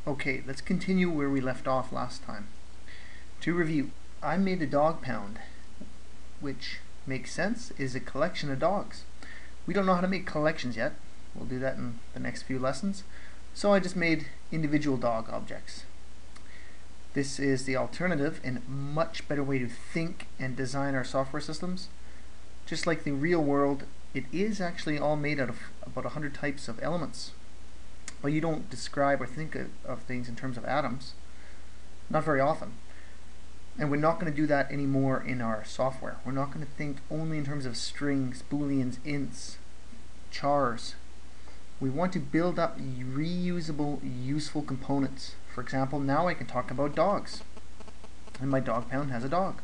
Okay, let's continue where we left off last time. To review, I made a dog pound, which makes sense, is a collection of dogs. We don't know how to make collections yet. We'll do that in the next few lessons. So I just made individual dog objects. This is the alternative and much better way to think and design our software systems. Just like the real world, it is actually all made out of about 100 types of elements. But you don't describe or think of things in terms of atoms. Not very often. And we're not going to do that anymore in our software. We're not going to think only in terms of strings, booleans, ints, chars. We want to build up reusable, useful components. For example, now I can talk about dogs. And my dog pound has a dog.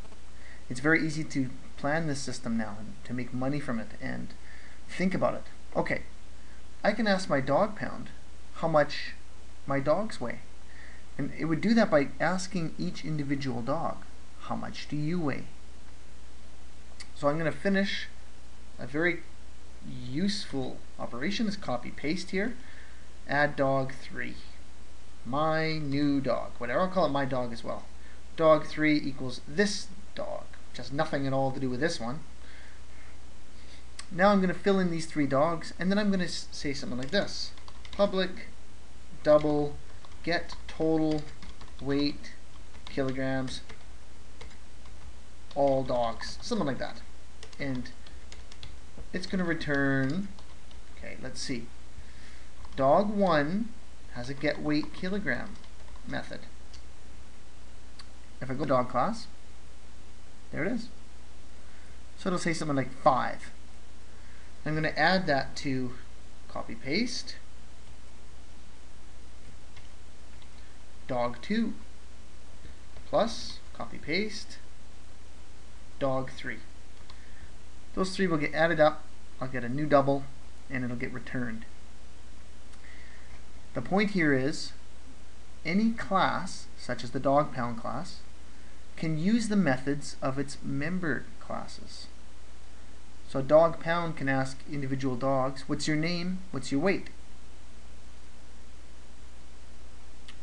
It's very easy to plan this system now and to make money from it and think about it. Okay, I can ask my dog pound how much my dogs weigh. And it would do that by asking each individual dog, how much do you weigh? So I'm going to finish a very useful operation, is copy paste here, add dog 3, my new dog, whatever, I'll call it my dog as well. Dog 3 equals this dog, which has nothing at all to do with this one. Now I'm going to fill in these 3 dogs, and then I'm going to say something like this: public double get total weight kilograms all dogs, something like that. And it's going to return, okay, let's see, dog 1 has a get weight kilogram method. If I go to dog class, there it is. So it'll say something like 5. I'm going to add that to copy paste dog 2 plus copy paste dog 3. Those 3 will get added up, I'll get a new double, and it'll get returned. The point here is any class, such as the dog pound class, can use the methods of its member classes. So dog pound can ask individual dogs, what's your name, what's your weight?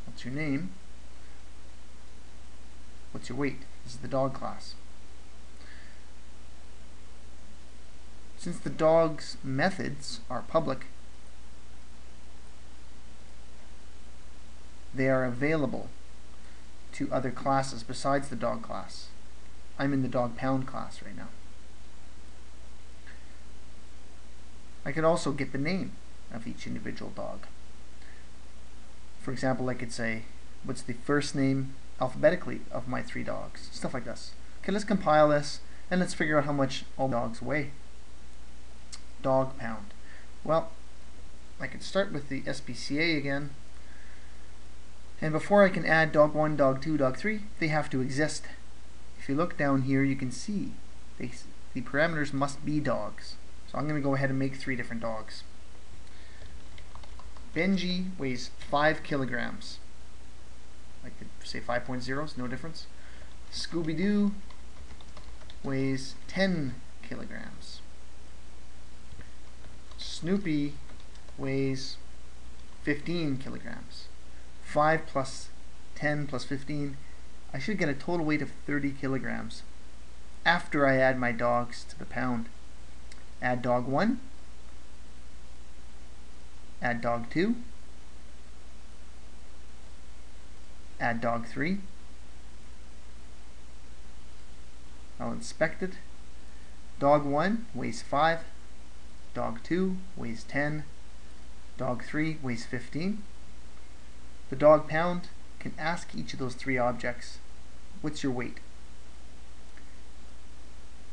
What's your name? What's your weight? This is the dog class. Since the dog's methods are public, they are available to other classes besides the dog class. I'm in the dog pound class right now. I could also get the name of each individual dog. For example, I could say, what's the first name alphabetically of my 3 dogs? Stuff like this. Okay, let's compile this and let's figure out how much all dogs weigh. Dog pound. Well, I could start with the SPCA again. And before I can add dog 1, dog 2, dog 3, they have to exist. If you look down here, you can see the parameters must be dogs. So I'm going to go ahead and make 3 different dogs. Benji weighs 5 kilograms. I could say 5.0, no difference. Scooby-Doo weighs 10 kilograms. Snoopy weighs 15 kilograms. 5 plus 10 plus 15, I should get a total weight of 30 kilograms after I add my dogs to the pound. Add dog 1, add dog 2, add dog 3. I'll inspect it. Dog 1 weighs 5, dog 2 weighs 10, dog 3 weighs 15. The dog pound can ask each of those 3 objects, what's your weight?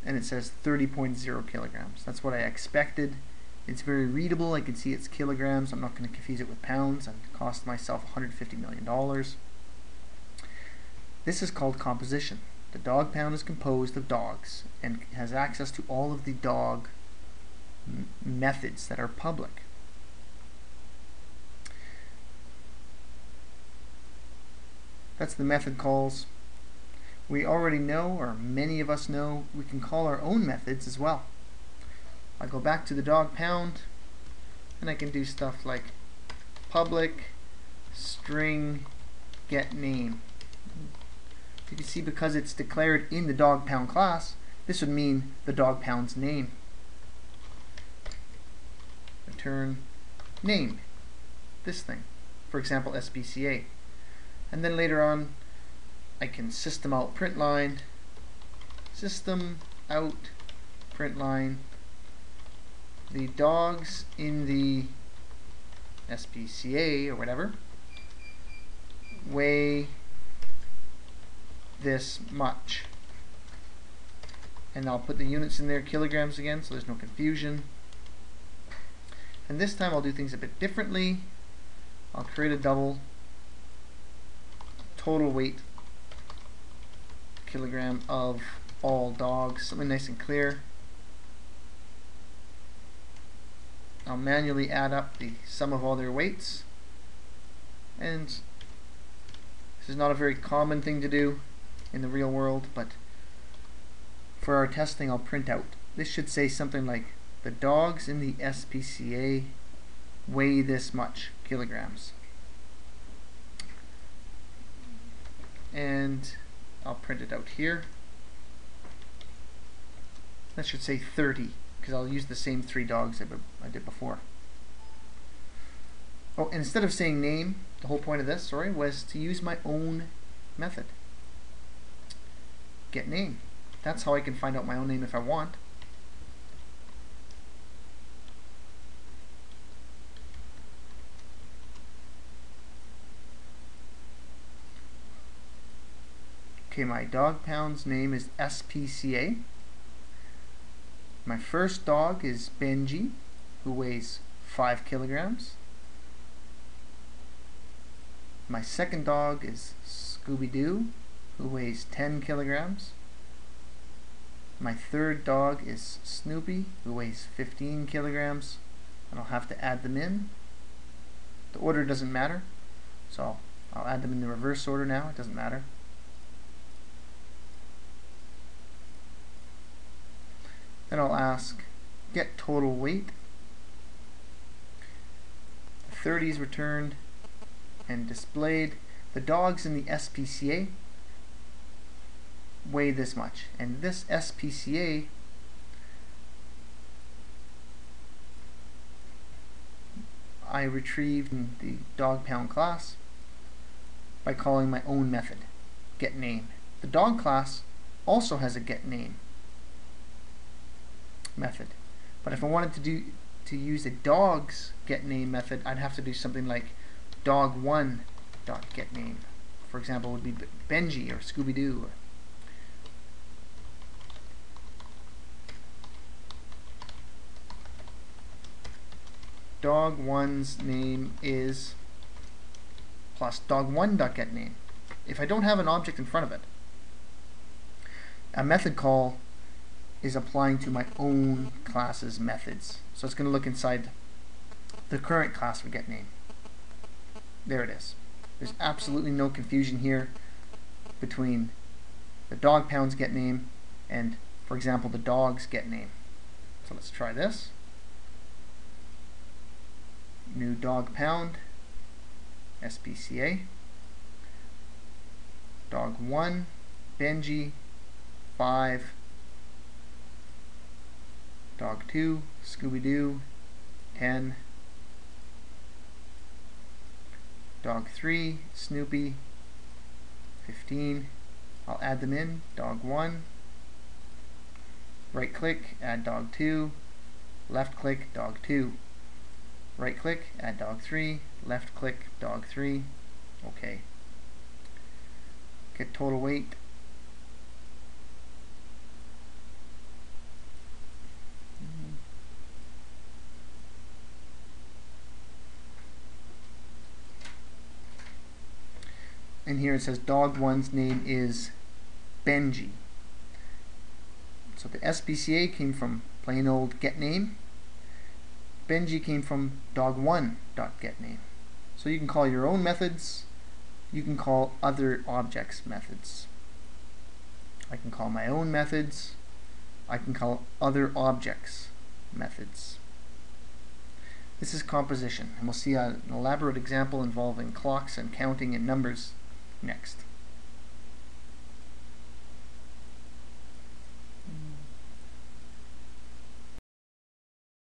And it says 30.0 kilograms. That's what I expected. It's very readable. I can see it's kilograms. I'm not going to confuse it with pounds. It cost myself $150 million. This is called composition. The dog pound is composed of dogs and has access to all of the dog methods that are public. That's the method calls. We already know, or many of us know, we can call our own methods as well. I go back to the dog pound and I can do stuff like public string get name. You can see because it's declared in the dog pound class, this would mean the dog pound's name. Return name, this thing, for example SPCA. And then later on I can system out print line, system out print line, the dogs in the SPCA or whatever weigh this much. And I'll put the units in there, kilograms again, so there's no confusion. And this time I'll do things a bit differently. I'll create a double total weight kilogram of all dogs, something nice and clear. I'll manually add up the sum of all their weights, and this is not a very common thing to do in the real world, but for our testing I'll print out. This should say something like the dogs in the SPCA weigh this much kilograms, and I'll print it out here. That should say 30 because I'll use the same 3 dogs I did before. Oh, and instead of saying name, the whole point of this, was to use my own method. Get name. That's how I can find out my own name if I want. Okay, my dog pound's name is SPCA. My first dog is Benji, who weighs 5 kilograms. My second dog is Scooby-Doo, who weighs 10 kilograms. My third dog is Snoopy, who weighs 15 kilograms. And I'll have to add them in. The order doesn't matter, so I'll add them in the reverse order now. It doesn't matter. Then I'll ask get total weight. The 30 is returned and displayed. The dogs in the SPCA weigh this much, and this SPCA I retrieved in the dog pound class by calling my own method, get name. The dog class also has a get name method, but if I wanted to use a dog's get name method, I'd have to do something like dog1 dot get name. For example, would be Benji or Scooby-Doo. Dog1's name is plus dog1 dot get name. If I don't have an object in front of it, a method call is applying to my own class's methods. So it's going to look inside the current class for get name. There it is. There's absolutely no confusion here between the dog pound's get name and, for example, the dog's get name. So let's try this. New dog pound, SPCA, dog1, Benji, 5, dog2, Scooby-Doo, 10, dog3, Snoopy, 15. I'll add them in, dog1, right click, add dog2, left click, dog2, right click, add dog3, left click, dog3, okay. Get total weight. And here it says dog1's name is Benji. So the SPCA came from plain old get name. Benji came from dog1 dot get name. So you can call your own methods. You can call other objects methods. I can call my own methods. I can call other objects methods. This is composition, and we'll see an elaborate example involving clocks and counting and numbers next.